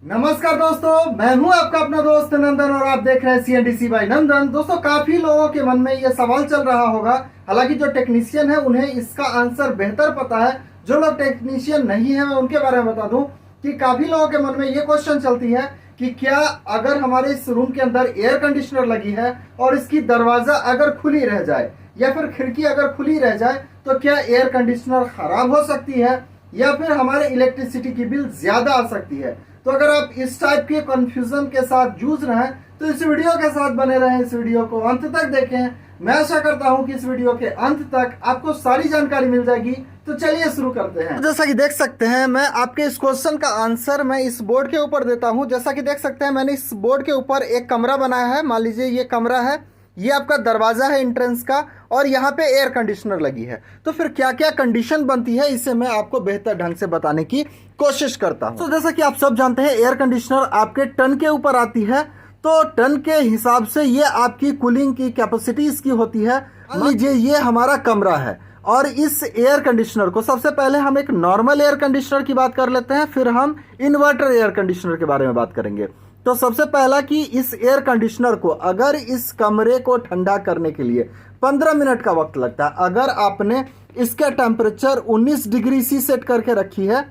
नमस्कार दोस्तों, मैं हूं आपका अपना दोस्त नंदन और आप देख रहे हैं CNDC बाय नंदन। दोस्तों, काफी लोगों के मन में ये सवाल चल रहा होगा, हालांकि जो टेक्नीशियन है उन्हें इसका आंसर बेहतर पता है। जो लोग टेक्नीशियन नहीं है मैं उनके बारे में बता दूं कि काफी लोगों के मन में ये क्वेश्चन चलती है कि क्या अगर हमारे इस रूम के अंदर एयर कंडीशनर लगी है और इसकी दरवाजा अगर खुली रह जाए या फिर खिड़की अगर खुली रह जाए तो क्या एयर कंडीशनर खराब हो सकती है या फिर हमारे इलेक्ट्रिसिटी की बिल ज्यादा आ सकती है। तो अगर आप इस टाइप के कंफ्यूजन के साथ जूझ रहे हैं तो इस वीडियो के साथ बने रहें, इस वीडियो को अंत तक देखें। मैं आशा करता हूं कि इस वीडियो के अंत तक आपको सारी जानकारी मिल जाएगी। तो चलिए शुरू करते हैं। जैसा कि देख सकते हैं, मैं आपके इस क्वेश्चन का आंसर मैं इस बोर्ड के ऊपर देता हूं। जैसा कि देख सकते हैं, मैंने इस बोर्ड के ऊपर एक कमरा बनाया है। मान लीजिए ये कमरा है, ये आपका दरवाजा है एंट्रेंस का और यहाँ पे एयर कंडीशनर लगी है। तो फिर क्या क्या कंडीशन बनती है इसे मैं आपको बेहतर ढंग से बताने की कोशिश करता हूँ। तो जैसा कि आप सब जानते हैं, एयर कंडीशनर आपके टन के ऊपर आती है। तो टन के हिसाब से ये आपकी कूलिंग की कैपेसिटी इसकी होती है। मान लीजिए ये हमारा कमरा है और इस एयर कंडीशनर को सबसे पहले हम एक नॉर्मल एयर कंडीशनर की बात कर लेते हैं, फिर हम इन्वर्टर एयर कंडीशनर के बारे में बात करेंगे। तो सबसे पहला कि इस एयर कंडीशनर को अगर इस कमरे को ठंडा करने के लिए 15 मिनट का वक्त लगता है। अगर आपने इसका टेम्परेचर 19 डिग्री सी सेट करके रखी है,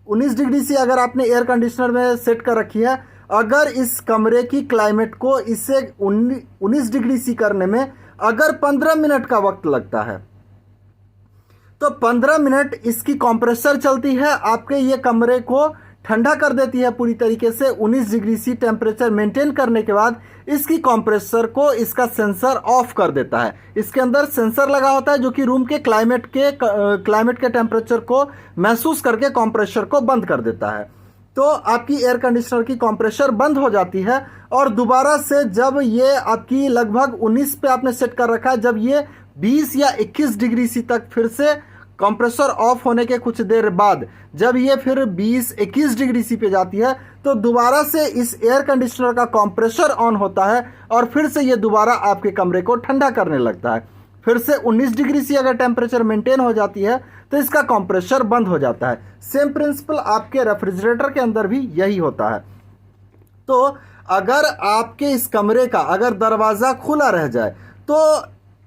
19 डिग्री सी अगर आपने एयर कंडीशनर में सेट कर रखी है, अगर इस कमरे की क्लाइमेट को इसे 19 डिग्री सी करने में अगर 15 मिनट का वक्त लगता है तो 15 मिनट इसकी कंप्रेसर चलती है, आपके ये कमरे को ठंडा कर देती है पूरी तरीके से। 19 डिग्री सी टेम्परेचर मेंटेन करने के बाद इसकी कंप्रेसर को इसका सेंसर ऑफ कर देता है। इसके अंदर सेंसर लगा होता है जो कि रूम के क्लाइमेट के टेम्परेचर को महसूस करके कंप्रेसर को बंद कर देता है। तो आपकी एयर कंडीशनर की कंप्रेसर बंद हो जाती है और दोबारा से जब ये आपकी लगभग 19 पे आपने सेट कर रखा है, जब ये 20 या 21 डिग्री सी तक फिर से कंप्रेसर ऑफ होने के कुछ देर बाद जब ये फिर 20-21 डिग्री सी पे जाती है तो दोबारा से इस एयर कंडीशनर का कंप्रेसर ऑन होता है और फिर से ये दोबारा आपके कमरे को ठंडा करने लगता है। फिर से 19 डिग्री सी अगर टेम्परेचर मेंटेन हो जाती है तो इसका कंप्रेसर बंद हो जाता है। सेम प्रिंसिपल आपके रेफ्रिजरेटर के अंदर भी यही होता है। तो अगर आपके इस कमरे का अगर दरवाज़ा खुला रह जाए तो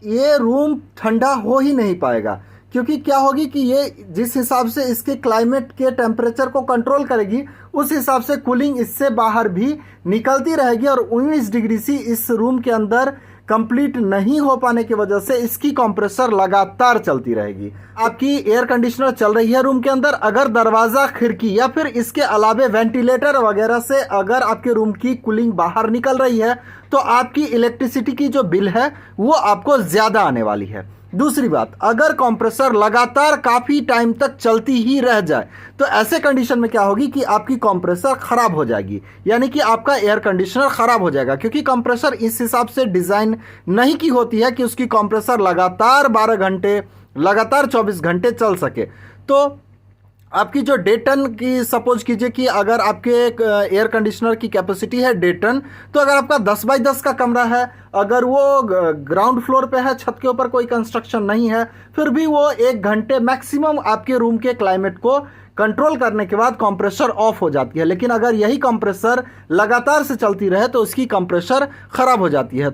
ये रूम ठंडा हो ही नहीं पाएगा, क्योंकि क्या होगी कि ये जिस हिसाब से इसके क्लाइमेट के टेम्परेचर को कंट्रोल करेगी उस हिसाब से कूलिंग इससे बाहर भी निकलती रहेगी और 19 डिग्री सी इस रूम के अंदर कंप्लीट नहीं हो पाने की वजह से इसकी कंप्रेसर लगातार चलती रहेगी। आपकी एयर कंडीशनर चल रही है रूम के अंदर, अगर दरवाज़ा खिड़की या फिर इसके अलावे वेंटिलेटर वगैरह से अगर आपके रूम की कूलिंग बाहर निकल रही है तो आपकी इलेक्ट्रिसिटी की जो बिल है वो आपको ज़्यादा आने वाली है। दूसरी बात, अगर कंप्रेसर लगातार काफ़ी टाइम तक चलती ही रह जाए तो ऐसे कंडीशन में क्या होगी कि आपकी कंप्रेसर ख़राब हो जाएगी, यानी कि आपका एयर कंडीशनर ख़राब हो जाएगा। क्योंकि कंप्रेसर इस हिसाब से डिज़ाइन नहीं की होती है कि उसकी कंप्रेसर लगातार 12 घंटे लगातार 24 घंटे चल सके। तो आपकी जो डे टन की सपोज कीजिए कि अगर आपके एयर कंडीशनर की कैपेसिटी है डे टन, तो अगर आपका 10 बाई 10 का कमरा है, अगर वो ग्राउंड फ्लोर पे है, छत के ऊपर कोई कंस्ट्रक्शन नहीं है, फिर भी वो 1 घंटे मैक्सिमम आपके रूम के क्लाइमेट को कंट्रोल करने के बाद कंप्रेसर ऑफ हो जाती है। लेकिन अगर यही कंप्रेसर लगातार से चलती रहे तो उसकी कंप्रेसर ख़राब हो जाती है।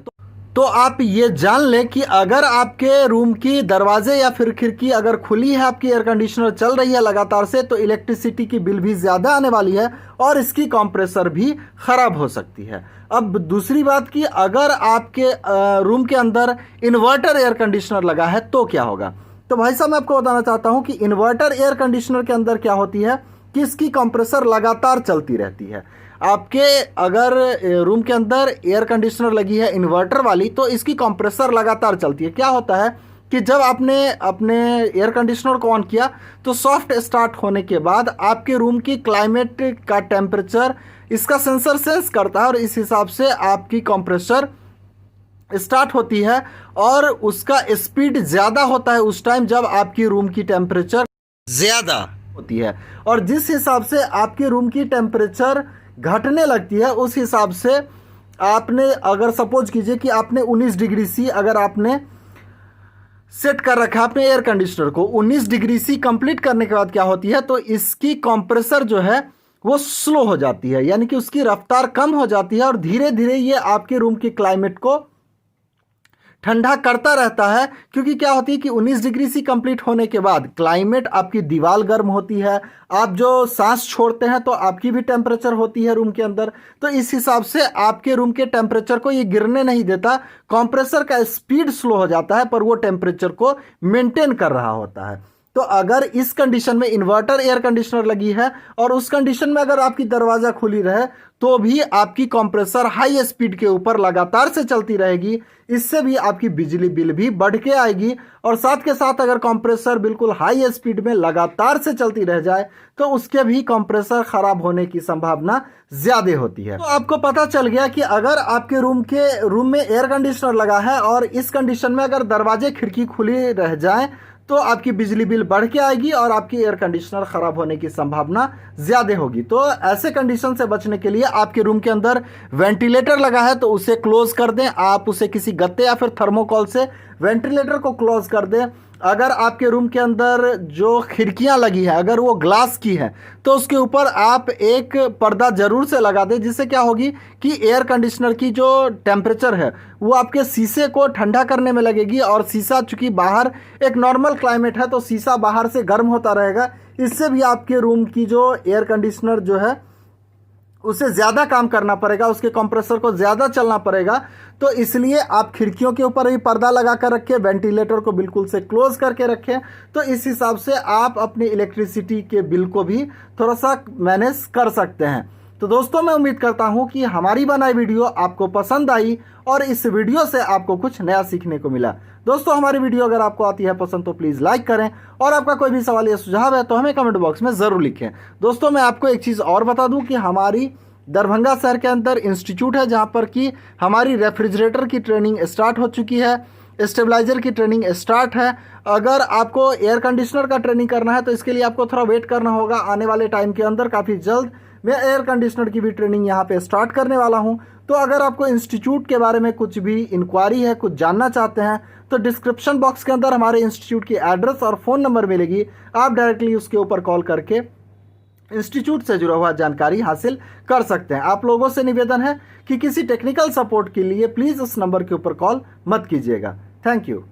तो आप ये जान लें कि अगर आपके रूम की दरवाजे या फिर खिड़की अगर खुली है, आपकी एयर कंडीशनर चल रही है लगातार से, तो इलेक्ट्रिसिटी की बिल भी ज़्यादा आने वाली है और इसकी कंप्रेसर भी ख़राब हो सकती है। अब दूसरी बात कि अगर आपके रूम के अंदर इन्वर्टर एयर कंडीशनर लगा है तो क्या होगा। तो भाई साहब, मैं आपको बताना चाहता हूँ कि इन्वर्टर एयर कंडीशनर के अंदर क्या होती है कि इसकी कंप्रेसर लगातार चलती रहती है। आपके अगर रूम के अंदर एयर कंडीशनर लगी है इन्वर्टर वाली तो इसकी कंप्रेसर लगातार चलती है। क्या होता है कि जब आपने अपने एयर कंडीशनर को ऑन किया तो सॉफ्ट स्टार्ट होने के बाद आपके रूम की क्लाइमेट का टेम्परेचर इसका सेंसर सेंस करता है और इस हिसाब से आपकी कंप्रेसर स्टार्ट होती है और उसका स्पीड ज़्यादा होता है उस टाइम जब आपकी रूम की टेम्परेचर ज़्यादा होती है। और जिस हिसाब से आपके रूम की टेम्परेचर घटने लगती है उस हिसाब से आपने अगर सपोज कीजिए कि आपने 19 डिग्री सी अगर आपने सेट कर रखा है अपने एयर कंडीशनर को, 19 डिग्री सी कंप्लीट करने के बाद क्या होती है तो इसकी कंप्रेसर जो है वो स्लो हो जाती है, यानी कि उसकी रफ्तार कम हो जाती है और धीरे धीरे ये आपके रूम की क्लाइमेट को ठंडा करता रहता है। क्योंकि क्या होती है कि 19 डिग्री सी कंप्लीट होने के बाद क्लाइमेट आपकी दीवार गर्म होती है, आप जो सांस छोड़ते हैं तो आपकी भी टेम्परेचर होती है रूम के अंदर, तो इस हिसाब से आपके रूम के टेम्परेचर को ये गिरने नहीं देता। कंप्रेसर का स्पीड स्लो हो जाता है पर वो टेम्परेचर को मेंटेन कर रहा होता है। तो अगर इस कंडीशन में इन्वर्टर एयर कंडीशनर लगी है और उस कंडीशन में अगर आपकी दरवाजा खुली रहे तो भी आपकी कंप्रेसर हाई स्पीड के ऊपर लगातार से चलती रहेगी, इससे भी आपकी बिजली बिल भी बढ़ के आएगी। और साथ के साथ अगर कंप्रेसर बिल्कुल हाई स्पीड में लगातार से चलती रह जाए तो उसके भी कंप्रेसर खराब होने की संभावना ज्यादा होती है। तो आपको पता चल गया कि अगर आपके रूम में एयर कंडीशनर लगा है और इस कंडीशन में अगर दरवाजे खिड़की खुली रह जाए तो आपकी बिजली बिल बढ़ के आएगी और आपकी एयर कंडीशनर खराब होने की संभावना ज्यादा होगी। तो ऐसे कंडीशन से बचने के लिए आपके रूम के अंदर वेंटिलेटर लगा है तो उसे क्लोज कर दें, आप उसे किसी गत्ते या फिर थर्मोकॉल से वेंटिलेटर को क्लोज कर दें। अगर आपके रूम के अंदर जो खिड़कियां लगी है अगर वो ग्लास की है तो उसके ऊपर आप एक पर्दा जरूर से लगा दें, जिससे क्या होगी कि एयर कंडीशनर की जो टेम्परेचर है वो आपके शीशे को ठंडा करने में लगेगी। और शीशा चूंकि बाहर एक नॉर्मल क्लाइमेट है तो शीशा बाहर से गर्म होता रहेगा, इससे भी आपके रूम की जो एयर कंडीशनर जो है उसे ज़्यादा काम करना पड़ेगा, उसके कंप्रेसर को ज़्यादा चलना पड़ेगा। तो इसलिए आप खिड़कियों के ऊपर भी पर्दा लगा कर रखें, वेंटिलेटर को बिल्कुल से क्लोज करके रखें। तो इस हिसाब से आप अपने इलेक्ट्रिसिटी के बिल को भी थोड़ा सा मैनेज कर सकते हैं। तो दोस्तों मैं उम्मीद करता हूं कि हमारी बनाई वीडियो आपको पसंद आई और इस वीडियो से आपको कुछ नया सीखने को मिला। दोस्तों हमारी वीडियो अगर आपको आती है पसंद तो प्लीज़ लाइक करें और आपका कोई भी सवाल या सुझाव है तो हमें कमेंट बॉक्स में ज़रूर लिखें। दोस्तों मैं आपको एक चीज़ और बता दूं कि हमारी दरभंगा शहर के अंदर इंस्टीट्यूट है जहां पर कि हमारी रेफ्रिजरेटर की ट्रेनिंग स्टार्ट हो चुकी है, स्टेबलाइजर की ट्रेनिंग स्टार्ट है। अगर आपको एयर कंडीशनर का ट्रेनिंग करना है तो इसके लिए आपको थोड़ा वेट करना होगा। आने वाले टाइम के अंदर काफ़ी जल्द मैं एयर कंडीशनर की भी ट्रेनिंग यहाँ पे स्टार्ट करने वाला हूँ। तो अगर आपको इंस्टीट्यूट के बारे में कुछ भी इंक्वायरी है, कुछ जानना चाहते हैं तो डिस्क्रिप्शन बॉक्स के अंदर हमारे इंस्टीट्यूट की एड्रेस और फ़ोन नंबर मिलेगी, आप डायरेक्टली उसके ऊपर कॉल करके इंस्टीट्यूट से जुड़ा हुआ जानकारी हासिल कर सकते हैं। आप लोगों से निवेदन है कि किसी टेक्निकल सपोर्ट के लिए प्लीज़ उस नंबर के ऊपर कॉल मत कीजिएगा। Thank you.